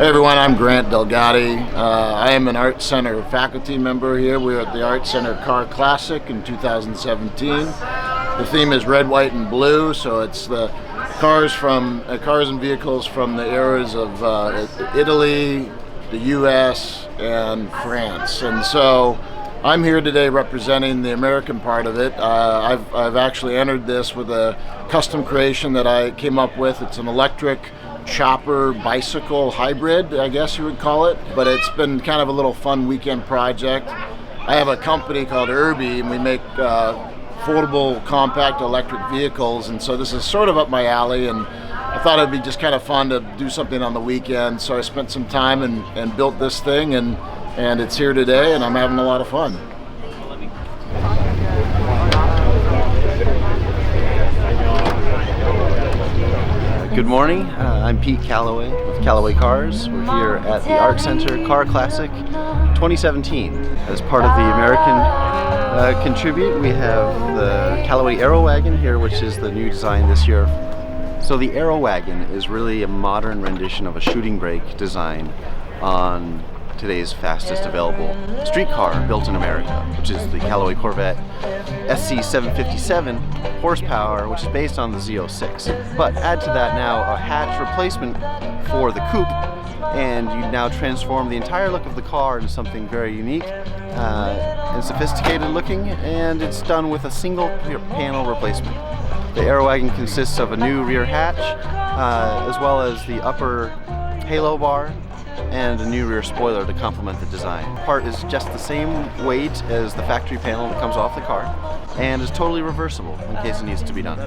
Hey everyone, I'm Grant Delgatti. I am an ArtCenter faculty member here. We're at the ArtCenter Car Classic in 2017. The theme is red, white, and blue, so it's the cars and vehicles from the eras of Italy, the U.S., and France. And so I'm here today representing the American part of it. I've actually entered this with a custom creation that I came up with. It's an electric chopper bicycle hybrid, I guess you would call it, but it's been kind of a little fun weekend project. I have a company called Irby, and we make foldable compact electric vehicles, and so this is sort of up my alley, and I thought it'd be just kind of fun to do something on the weekend, so I spent some time and built this thing, and it's here today, and I'm having a lot of fun. Good morning, I'm Pete Calloway with Calloway Cars. We're here at the ArtCenter Car Classic 2017. As part of the American Contribute, we have the Calloway Aero Wagon here, which is the new design this year. So the Aero Wagon is really a modern rendition of a shooting brake design on today's fastest available street car built in America, which is the Callaway Corvette SC 757 horsepower, which is based on the Z06. But add to that now a hatch replacement for the coupe, and you now transform the entire look of the car into something very unique and sophisticated looking, and it's done with a single panel replacement. The Aero Wagon consists of a new rear hatch, as well as the upper halo bar, and a new rear spoiler to complement the design. The part is just the same weight as the factory panel that comes off the car, and is totally reversible in case it needs to be done.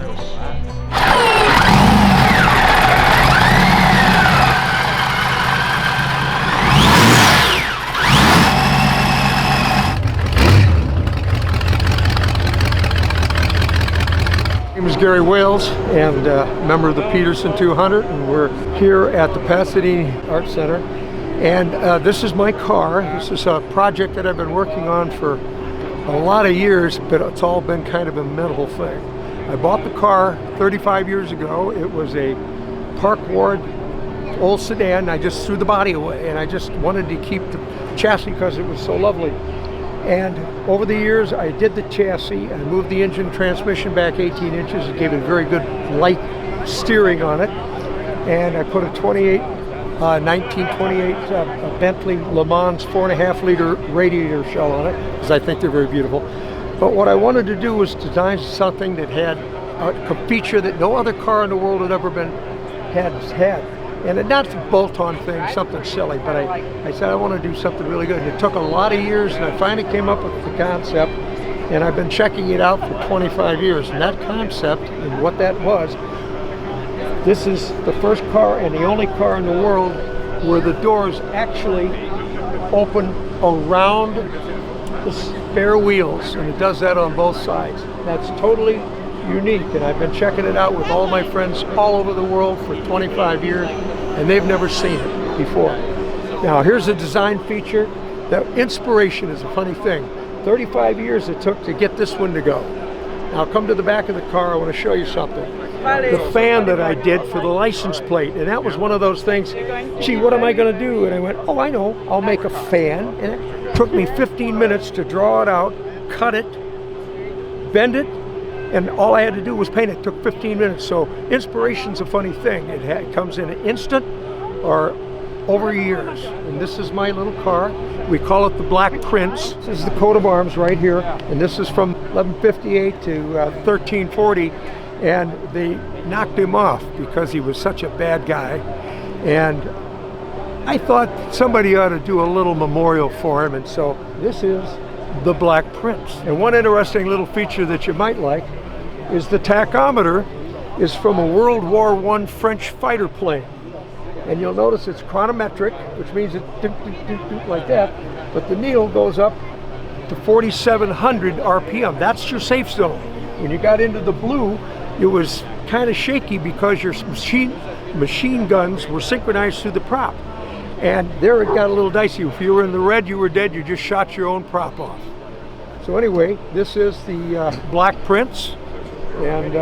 My name is Gary Wales, and member of the Peterson 200, and we're here at the Pasadena ArtCenter. And this is my car. This is a project that I've been working on for a lot of years, but it's all been kind of a mental thing. I bought the car 35 years ago. It was a Park Ward old sedan. I just threw the body away, and I just wanted to keep the chassis because it was so lovely. And over the years, I did the chassis. I moved the engine transmission back 18 inches. It gave it very good light steering on it. And I put a 1928 Bentley Le Mans 4.5 liter radiator shell on it, because I think they're very beautiful. But what I wanted to do was design something that had a feature that no other car in the world had ever had. And not a bolt-on thing, something silly, but I said I want to do something really good. And it took a lot of years, and I finally came up with the concept, and I've been checking it out for 25 years. And that concept, and what that was, this is the first car and the only car in the world where the doors actually open around the spare wheels, and it does that on both sides. That's totally unique, and I've been checking it out with all my friends all over the world for 25 years, and they've never seen it before. Now here's a design feature. The inspiration is a funny thing. 35 years it took to get this one to go. Now come to the back of the car, I want to show you something. The fan that I did for the license plate, and that was one of those things, gee, what am I going to do? And I went, oh, I know, I'll make a fan. And it took me 15 minutes to draw it out, cut it, bend it, and all I had to do was paint it. It took 15 minutes. So inspiration's a funny thing. It comes in an instant or over years. And this is my little car. We call it the Black Prince. This is the coat of arms right here. And this is from 1158 to 1340. And they knocked him off because he was such a bad guy. And I thought somebody ought to do a little memorial for him. And so this is the Black Prince. And one interesting little feature that you might like is the tachometer is from a World War I French fighter plane. And you'll notice it's chronometric, which means it's like that, but the needle goes up to 4,700 RPM. That's your safe zone. When you got into the blue, it was kind of shaky because your machine guns were synchronized through the prop. And there it got a little dicey. If you were in the red, you were dead. You just shot your own prop off. So anyway, this is the Black Prince, and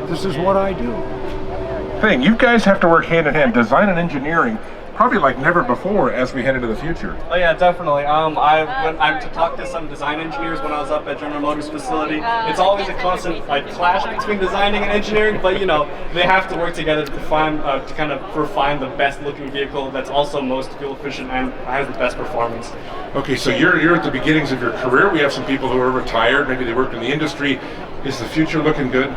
this is what I do. Thing, you guys have to work hand in hand, design and engineering. probably like never before as we head into the future. Oh yeah, definitely. I went to talk to some design engineers when I was up at General Motors facility. It's always a constant clash between designing and engineering, but they have to work together to kind of refine the best looking vehicle that's also most fuel efficient and has the best performance. Okay, so you're at the beginnings of your career. We have some people who are retired, maybe they work in the industry. Is the future looking good?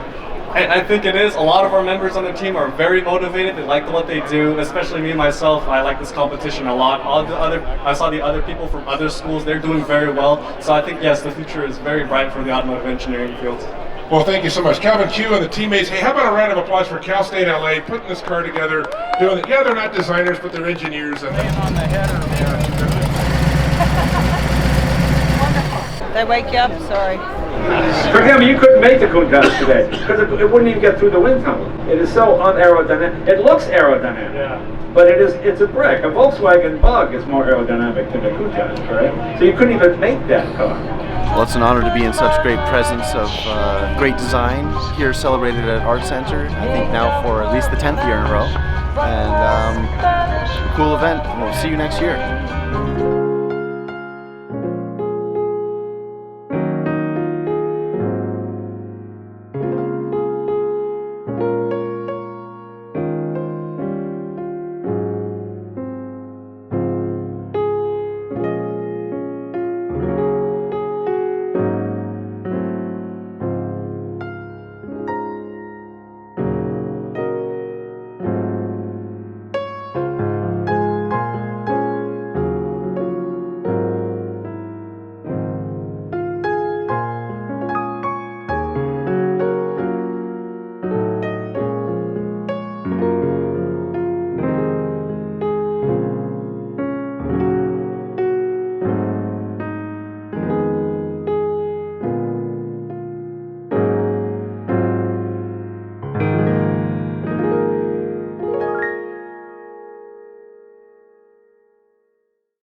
I think it is. A lot of our members on the team are very motivated. They like what they do, especially me myself. I like this competition a lot. I saw the other people from other schools, they're doing very well. So I think, yes, the future is very bright for the automotive engineering field. Well, thank you so much. Calvin Q and the teammates. Hey, how about a round of applause for Cal State LA putting this car together, doing it. Yeah, they're not designers, but they're engineers. And on the header Did I wake you up? Sorry. For him, you couldn't make the Countach today because it wouldn't even get through the wind tunnel. It is so unaerodynamic. It looks aerodynamic, but it's a brick. A Volkswagen Bug is more aerodynamic than a Countach, correct? So you couldn't even make that car. Well, it's an honor to be in such great presence of great design here, celebrated at ArtCenter. I think now for at least the 10th year in a row, and cool event. We'll see you next year.